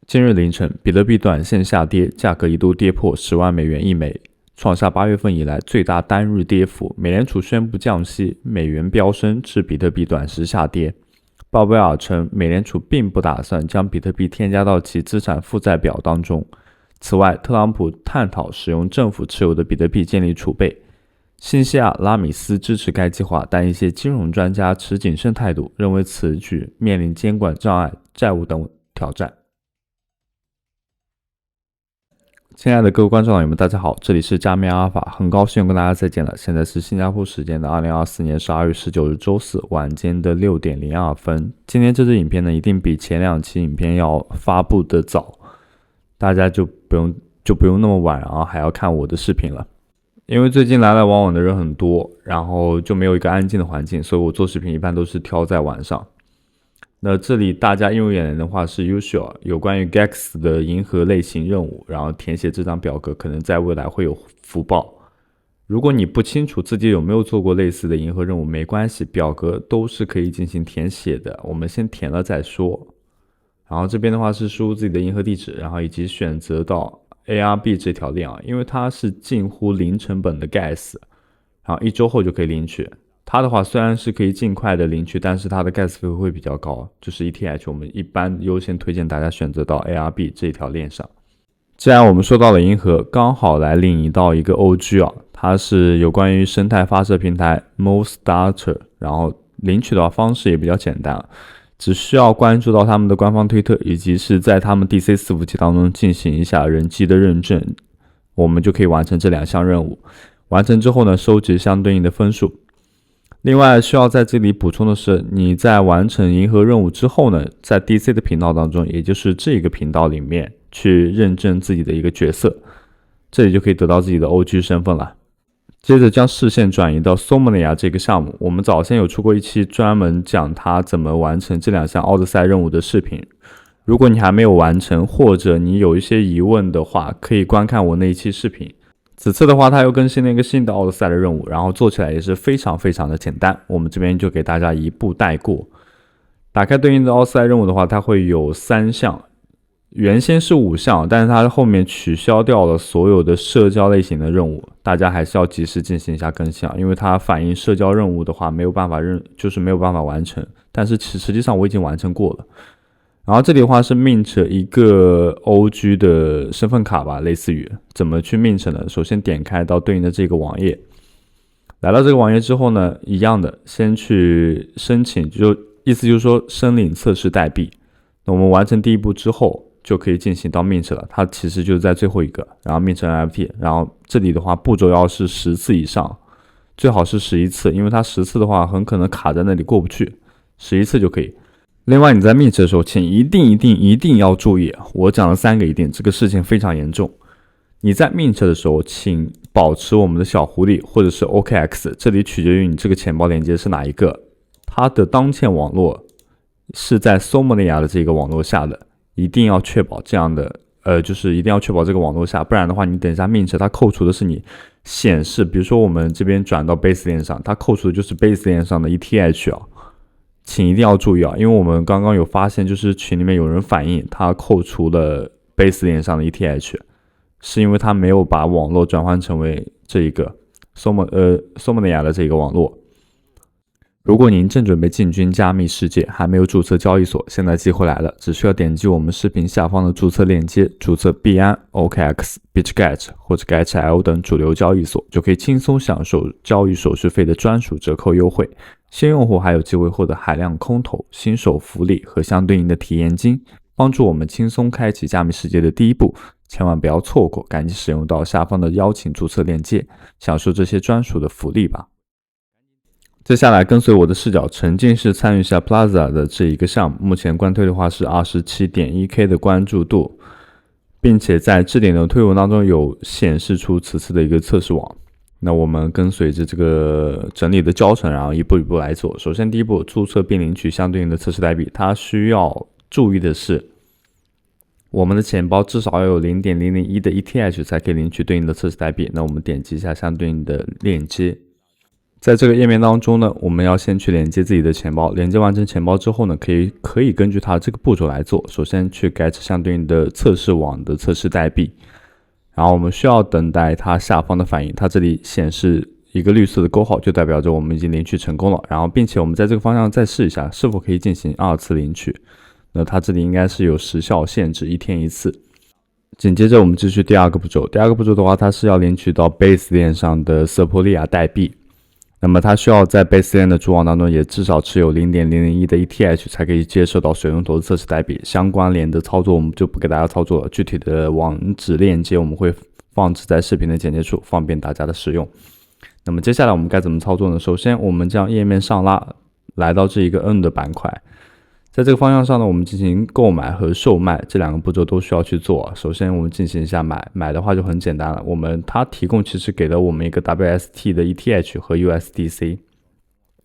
今日凌晨，比特币短线下跌，价格一度跌破10万美元一枚，创下8月份以来最大单日跌幅。美联储宣布降息，美元飙升，致比特币短时下跌。鲍威尔称，美联储并不打算将比特币添加到其资产负债表当中。此外，特朗普探讨使用政府持有的比特币建立储备。新西亚拉米斯支持该计划，但一些金融专家持谨慎态度，认为此举面临监管障碍、债务等挑战。亲爱的各位观众朋友们，大家好，这里是加密阿尔法，很高兴跟大家再见了。现在是新加坡时间的2024年12月19日周四晚间的6点02分。今天这支影片呢，一定比前2期影片要发布的早，大家就不用那么晚还要看我的视频了。因为最近来来往往的人很多，然后就没有一个安静的环境，所以我做视频一般都是挑在晚上。那这里大家映入眼帘的话是 usual 有关于 GEX 的银河类型任务，然后填写这张表格可能在未来会有福报。如果你不清楚自己有没有做过类似的银河任务，没关系，表格都是可以进行填写的，我们先填了再说。然后这边的话是输入自己的银河地址，然后以及选择到 ARB 这条链因为它是近乎零成本的 gas， 然后1周后就可以领取。它的话虽然是可以尽快的领取，但是它的 gas 费会比较高，就是 ETH 我们一般优先推荐大家选择到 ARB 这条链上。既然我们说到了银河，刚好来领一到一个 OG 它是有关于生态发射平台 MoStarter， 然后领取的方式也比较简单，只需要关注到他们的官方推特，以及是在他们 DC 伺服器当中进行一下人机的认证，我们就可以完成这2项任务。完成之后呢，收集相对应的分数。另外需要在这里补充的是，你在完成银河任务之后呢，在 DC 的频道当中，也就是这个频道里面去认证自己的一个角色，这里就可以得到自己的 OG 身份了。接着将视线转移到 Somnia 这个项目，我们早先有出过一期专门讲它怎么完成这2项奥德赛任务的视频，如果你还没有完成，或者你有一些疑问的话，可以观看我那一期视频。此次的话，它又更新了一个新的奥德赛的任务，然后做起来也是非常非常的简单，我们这边就给大家一步带过。打开对应的奥德赛任务的话，它会有3项，原先是5项，但是它后面取消掉了所有的社交类型的任务，大家还是要及时进行一下更新因为它反映社交任务的话没有办法完成，但是实际上我已经完成过了。然后这里的话是 mint 一个 OG 的身份卡吧，类似于怎么去 mint 呢？首先点开到对应的这个网页，来到这个网页之后呢，一样的先去申请，意思就是说申领测试代币。那我们完成第一步之后，就可以进行到 mint 了，它其实就是在最后一个，然后 mint NFT， 然后这里的话步骤要是10次以上，最好是11次，因为它10次的话很可能卡在那里过不去，11次就可以。另外你在 mint 的时候，请一定要注意，我讲了3个一定，这个事情非常严重。你在 mint 的时候，请保持我们的小狐狸或者是 OKX， 这里取决于你这个钱包连接是哪一个，它的当前网络是在 Somnia 的这个网络下的，一定要确保这样的就是一定要确保这个网络下，不然的话你等一下 mint 它扣除的是你显示，比如说我们这边转到 Base 链上，它扣除的就是 Base 链上的 ETH请一定要注意因为我们刚刚有发现，就是群里面有人反映他扣除了 Base 链上的 ETH， 是因为他没有把网络转换成为这一个 Somnia 的这个网络。如果您正准备进军加密世界，还没有注册交易所，现在机会来了，只需要点击我们视频下方的注册链接，注册币安、OKX、Bitget 或者 GetL 等主流交易所，就可以轻松享受交易手续费的专属折扣优惠。新用户还有机会获得海量空投、新手福利和相对应的体验金，帮助我们轻松开启加密世界的第一步。千万不要错过，赶紧使用到下方的邀请注册链接，享受这些专属的福利吧。接下来跟随我的视角，沉浸式参与一下 Plaza 的这一个项目，目前官推的话是 27.1K 的关注度，并且在置顶的推文当中有显示出此次的一个测试网。那我们跟随着这个整理的教程，然后一步一步来做。首先第一步，注册并领取相对应的测试代币，它需要注意的是，我们的钱包至少要有 0.001 的 ETH 才可以领取对应的测试代币。那我们点击一下相对应的链接，在这个页面当中呢，我们要先去连接自己的钱包，连接完成钱包之后呢，可以根据它这个步骤来做。首先去 get 相对应的测试网的测试代币，然后我们需要等待它下方的反应，它这里显示一个绿色的勾号，就代表着我们已经领取成功了。然后并且我们在这个方向再试一下，是否可以进行2次领取。那它这里应该是有时效限制，1天1次。紧接着我们继续第二个步骤，第二个步骤的话，它是要领取到 Base 链上的瑟波利亚代币。那么它需要在 Base 链的主网当中也至少持有 0.001 的 ETH 才可以接受到水龙头的测试代币。相关联的操作我们就不给大家操作了，具体的网址链接我们会放置在视频的简介处，方便大家的使用。那么接下来我们该怎么操作呢？首先我们将页面上拉，来到这一个 N 的板块。在这个方向上呢，我们进行购买和售卖这两个步骤都需要去做。首先我们进行一下买的话就很简单了，它提供其实给了我们一个 WST 的 ETH 和 USDC。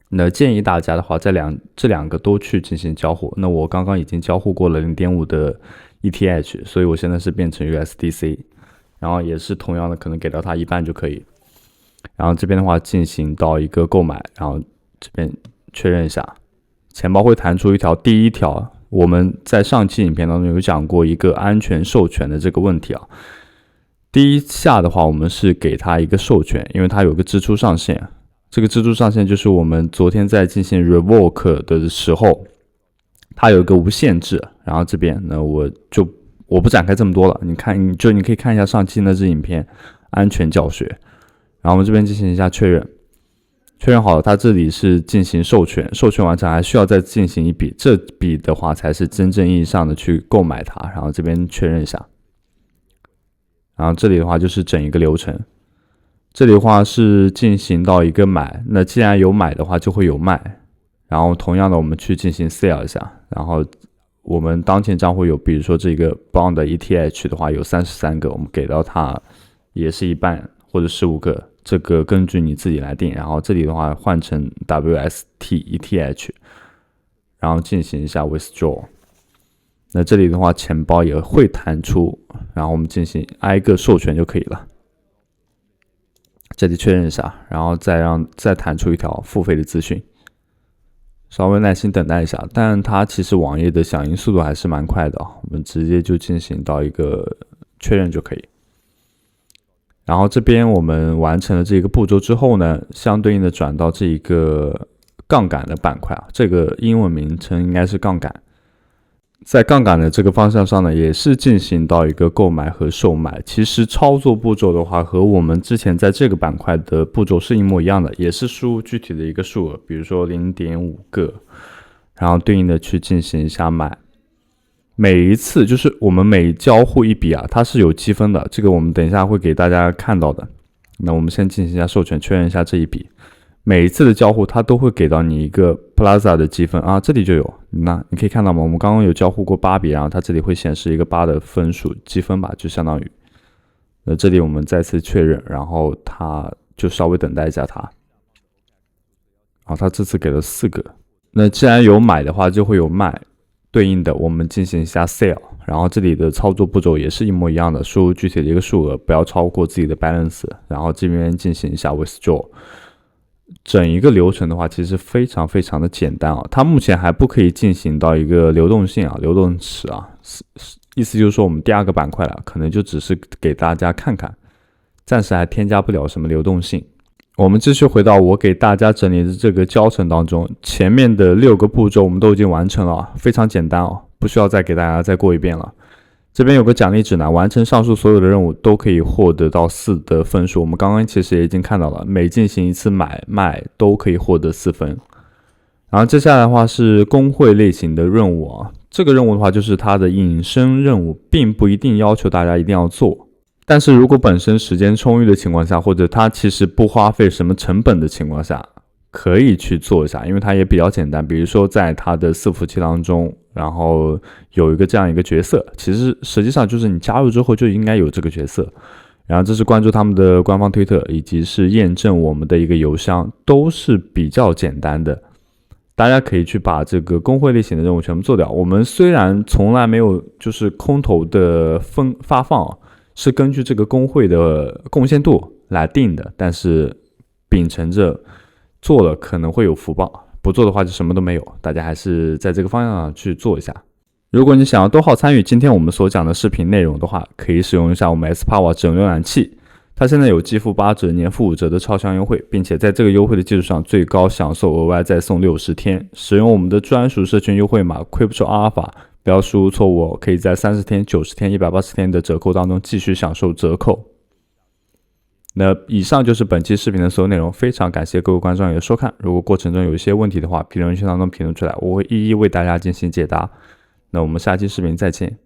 那建议大家的话，这两个都去进行交互。那我刚刚已经交互过了 0.5 的 ETH， 所以我现在是变成 USDC， 然后也是同样的，可能给到它一半就可以。然后这边的话进行到一个购买，然后这边确认一下。钱包会弹出一条，第一条我们在上期影片当中有讲过一个安全授权的这个问题啊。第一下的话，我们是给它一个授权，因为它有个支出上限，这个支出上限就是我们昨天在进行 revoke 的时候，它有一个无限制。然后这边呢，我不展开这么多了，你可以看一下上期那支影片安全教学。然后我们这边进行一下确认。确认好了，它这里是进行授权，授权完成还需要再进行一笔，这笔的话才是真正意义上的去购买它。然后这边确认一下，然后这里的话就是整一个流程。这里的话是进行到一个买，那既然有买的话就会有卖，然后同样的我们去进行 sell 一下，然后我们当前账户有，比如说这个 bond ETH 的话有33个，我们给到它也是一半或者15个。这个根据你自己来定，然后这里的话换成 WST ETH， 然后进行一下 withdraw。那这里的话钱包也会弹出，然后我们进行挨个授权就可以了。这里确认一下，然后再弹出一条付费的资讯，稍微耐心等待一下。但它其实网页的响应速度还是蛮快的，我们直接就进行到一个确认就可以。然后这边我们完成了这个步骤之后呢，相对应的转到这一个杠杆的板块啊，这个英文名称应该是杠杆。在杠杆的这个方向上呢，也是进行到一个购买和售卖。其实操作步骤的话，和我们之前在这个板块的步骤是一模一样的，也是输入具体的一个数额，比如说 0.5 个，然后对应的去进行一下买。每一次就是我们每交互一笔啊，它是有积分的，这个我们等一下会给大家看到的。那我们先进行一下授权，确认一下这一笔。每一次的交互它都会给到你一个 Plaza 的积分啊，这里就有。那你可以看到吗？我们刚刚有交互过8笔，然后它这里会显示一个8的分数积分吧，就相当于。那这里我们再次确认，然后它就稍微等待一下它。好，它这次给了4个。那既然有买的话，就会有卖。对应的我们进行一下 sell， 然后这里的操作步骤也是一模一样的，输入具体的一个数额，不要超过自己的 balance， 然后这边进行一下 withdraw。 整一个流程的话其实非常非常的简单啊，它目前还不可以进行到一个流动性啊、流动池啊，意思就是说我们第二个板块了，可能就只是给大家看看，暂时还添加不了什么流动性。我们继续回到我给大家整理的这个教程当中，前面的6个步骤我们都已经完成了，非常简单哦，不需要再给大家再过一遍了。这边有个奖励指南，完成上述所有的任务都可以获得到4的分数。我们刚刚其实也已经看到了，每进行一次买卖都可以获得4分。然后接下来的话是工会类型的任务啊，这个任务的话就是它的引申任务，并不一定要求大家一定要做。但是如果本身时间充裕的情况下，或者它其实不花费什么成本的情况下，可以去做一下，因为它也比较简单。比如说在它的伺服器当中，然后有一个这样一个角色，其实实际上就是你加入之后就应该有这个角色。然后这是关注他们的官方推特，以及是验证我们的一个邮箱，都是比较简单的。大家可以去把这个工会类型的任务全部做掉。我们虽然从来没有就是空投的发放，是根据这个工会的贡献度来定的，但是秉承着做了可能会有福报，不做的话就什么都没有。大家还是在这个方向上去做一下。如果你想要多号参与今天我们所讲的视频内容的话，可以使用一下我们 Spower 整浏览器，它现在有季付8折、年付5折的超强优惠，并且在这个优惠的基础上，最高享受额外再送60天。使用我们的专属社群优惠码 Crypto Alpha， 不要输入错误，可以在30天、90天、180天的折扣当中继续享受折扣。那以上就是本期视频的所有内容，非常感谢各位观众的收看。如果过程中有一些问题的话，评论区当中评论出来，我会一一为大家进行解答。那我们下期视频再见。